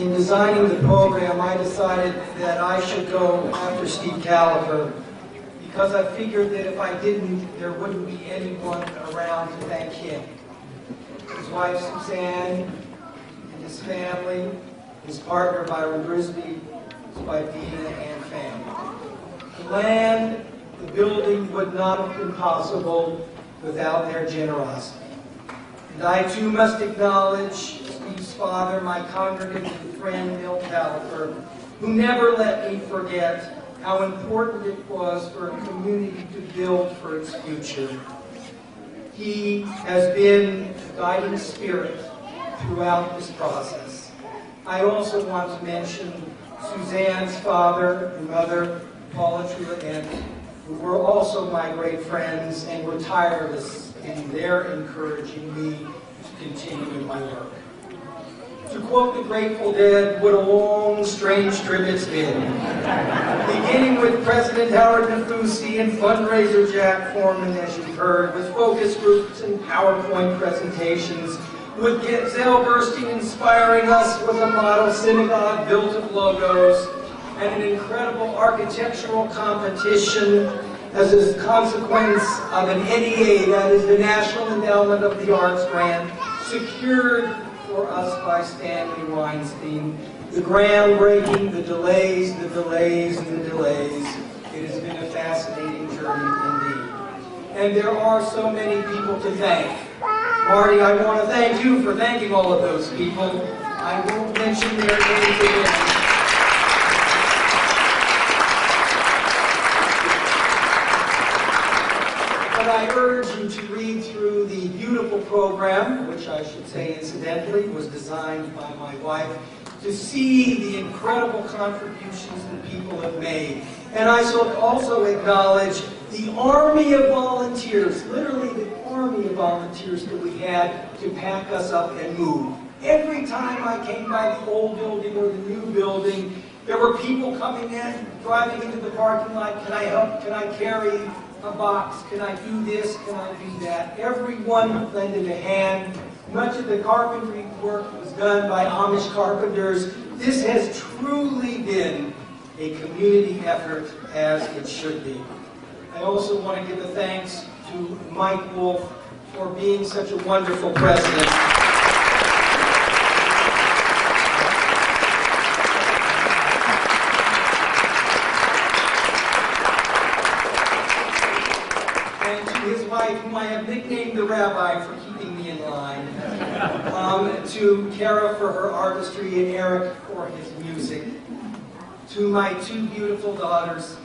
in designing the program, I decided that I should go after Steve Caliper because I figured that if I didn't, there wouldn't be anyone around to thank him. His wife Suzanne, and his family, his partner Byron Brisby, his wife Dina, and family. The land, the building would not have been possible without their generosity. And I too must acknowledge Steve's father, my congregant and friend, Bill Caliper, who never let me forget how important it was for a community to build for its future. He has been a guiding spirit throughout this process. I also want to mention Suzanne's father and mother, Paula Truant, who were also my great friends and were tireless in their encouraging me to continue in my work. To quote the Grateful Dead, what a long, strange trip it's been. Beginning with President Howard Nafusi and fundraiser Jack Foreman, as you've heard, with focus groups and PowerPoint presentations, with Zell Burstein inspiring us with a model synagogue built of logos, and an incredible architectural competition as a consequence of an NEA, that is the National Endowment of the Arts grant, secured for us by Stanley Weinstein. The groundbreaking, the delays, and the delays. It has been a fascinating journey indeed. And there are so many people to thank. Marty, I want to thank you for thanking all of those people. I won't mention their names again. But I urge you to read through the beautiful program, which I should say incidentally was designed by my wife, to see the incredible contributions that people have made. And I shall also acknowledge the army of volunteers, literally the army of volunteers that we had to pack us up and move. Every time I came by the old building or the new building, there were people coming in, driving into the parking lot. Can I help? Can I carry a box? Can I do this? Can I do that? Everyone lended a hand. Much of the carpentry work was done by Amish carpenters. This has truly been a community effort, as it should be. I also want to give a thanks to Mike Wolf for being such a wonderful president. And to his wife, whom I have nicknamed the Rabbi for keeping me in line. To Kara for her artistry and Eric for his music. To my two beautiful daughters,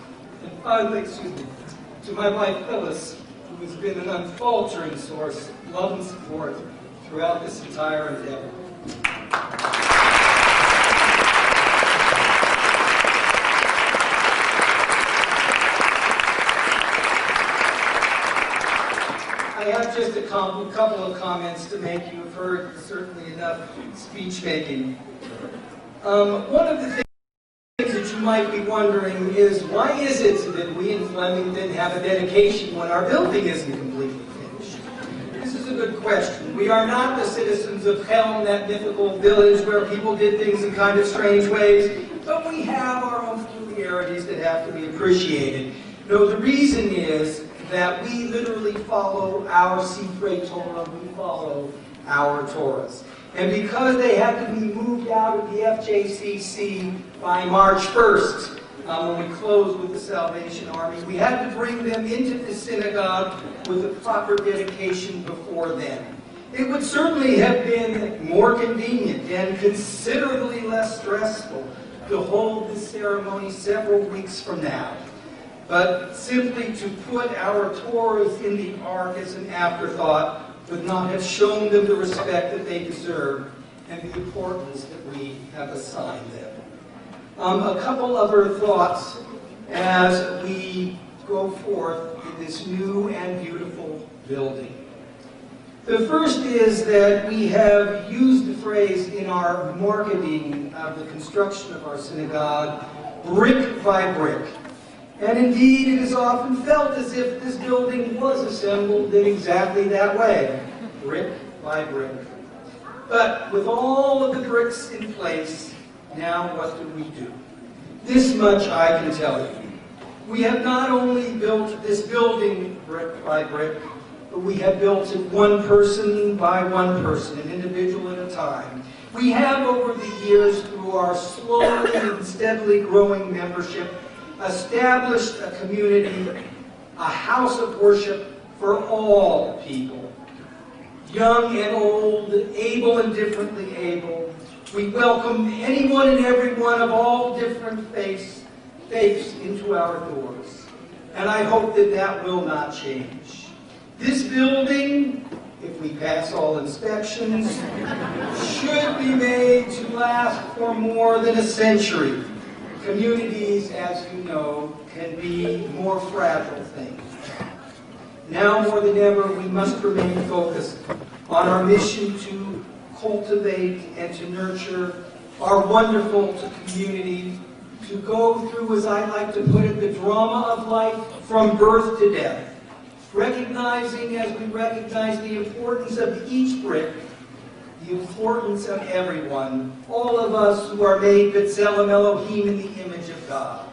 and finally, to my wife Phyllis, who has been an unfaltering source of love and support throughout this entire endeavor. I have just a couple of comments to make. You have heard certainly enough speech making. One of the things that you might be wondering is, why is it that we in Flemington have a dedication when our building isn't completely finished? This is a good question. We are not the citizens of Helm, that mythical village where people did things in kind of strange ways, but we have our own peculiarities that have to be appreciated. No, the reason is that we literally follow our Sifrei Torah, we follow our Torahs. And because they had to be moved out of the FJCC by March 1st, when we closed with the Salvation Army, we had to bring them into the synagogue with a proper dedication before then. It would certainly have been more convenient and considerably less stressful to hold this ceremony several weeks from now. But simply to put our Torahs in the ark as an afterthought would not have shown them the respect that they deserve and the importance that we have assigned them. A couple other thoughts as we go forth in this new and beautiful building. The first is that we have used the phrase in our marketing of the construction of our synagogue, brick by brick. And indeed, it is often felt as if this building was assembled in exactly that way, brick by brick. But with all of the bricks in place, Now what do we do? This much I can tell you. We have not only built this building brick by brick, but we have built it one person by one person, an individual at a time. We have, over the years, through our slowly and steadily growing membership, established a community, a house of worship for all people, young and old, able and differently able. We welcome anyone and everyone of all different faiths into our doors. And I hope that that will not change. This building, if we pass all inspections, should be made to last for more than a century. Communities, as you know, can be more fragile things. Now more than ever, we must remain focused on our mission to cultivate and to nurture our wonderful community, to go through, as I like to put it, the drama of life from birth to death, recognizing, as we recognize the importance of each brick, the importance of everyone, all of us who are made B'Tselem Elohim in the image of God.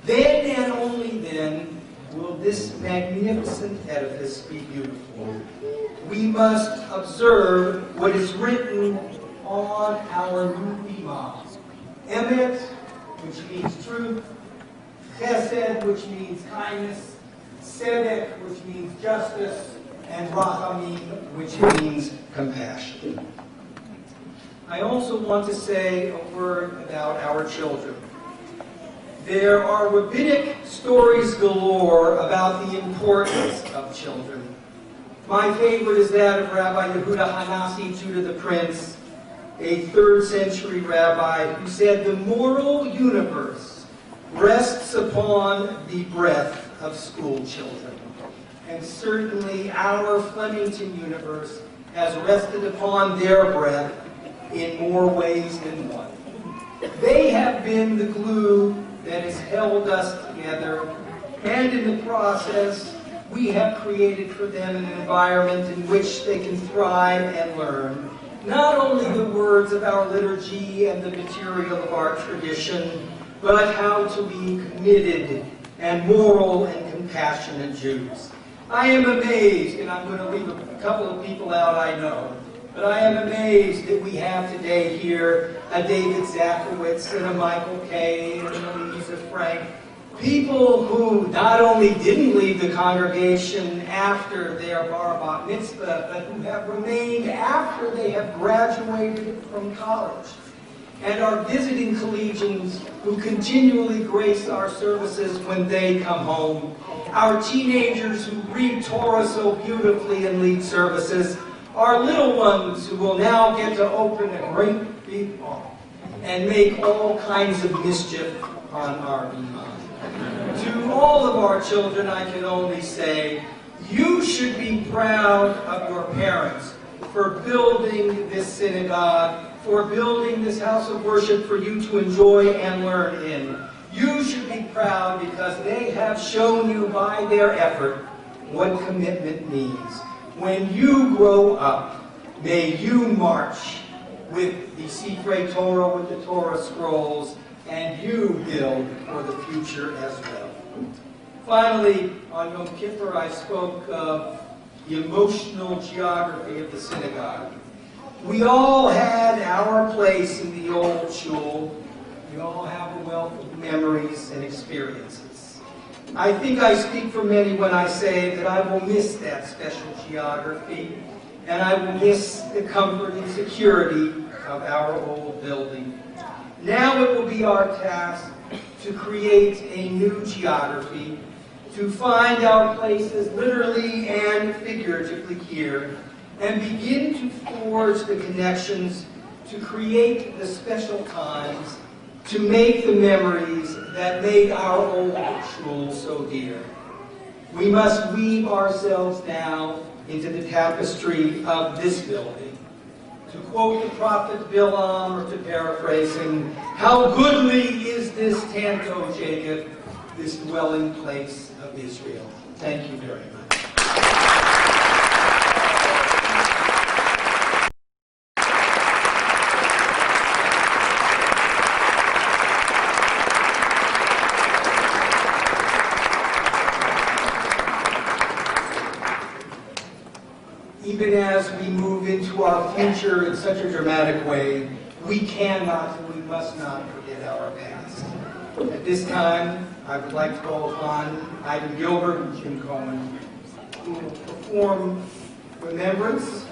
Then and only then will this magnificent edifice be beautiful. We must observe what is written on our new bimah. Emet, which means truth, Chesed, which means kindness, Tzedek, which means justice, and Rachamim, which means compassion. I also want to say a word about our children. There are rabbinic stories galore about the importance of children. My favorite is that of Rabbi Yehuda Hanasi, Judah the Prince, a 3rd century rabbi who said, "The moral universe rests upon the breath of school children." And certainly our Flemington universe has rested upon their breath in more ways than one. They have been the glue that has held us together, and in the process, we have created for them an environment in which they can thrive and learn not only the words of our liturgy and the material of our tradition, but how to be committed and moral and compassionate Jews. I am amazed, and I'm going to leave a couple of people out I know, but I am amazed that we have today here a David Zachowitz and a Michael Kay and an Elisa Frank, people who not only didn't leave the congregation after their bar mitzvah, but who have remained after they have graduated from college, and our visiting collegians who continually grace our services when they come home, our teenagers who read Torah so beautifully and lead services, our little ones who will now get to open a great big ball and make all kinds of mischief on our imam. To all of our children, I can only say, you should be proud of your parents for building this synagogue, for building this house of worship for you to enjoy and learn in. You should be proud because they have shown you by their effort what commitment means. When you grow up, may you march with the Sifrei Torah, with the Torah scrolls, and you build for the future as well. Finally, on Yom Kippur, I spoke of the emotional geography of the synagogue. We all had our place in the old shul. We all have a wealth of memories and experiences. I think I speak for many when I say that I will miss that special geography, and I will miss the comfort and security of our old building. Now it will be our task to create a new geography, to find our places literally and figuratively here, and begin to forge the connections, to create the special times, to make the memories that made our old shul so dear. We must weave ourselves now into the tapestry of this building. To quote the prophet Bilam, or to paraphrase him, how goodly is this Tanto Jacob, this dwelling place of Israel. Thank you very much. even as we move into our future in such a dramatic way, we cannot and we must not forget our past. At this time, I would like to call upon Ivan Gilbert and Jim Cohen, who will perform remembrance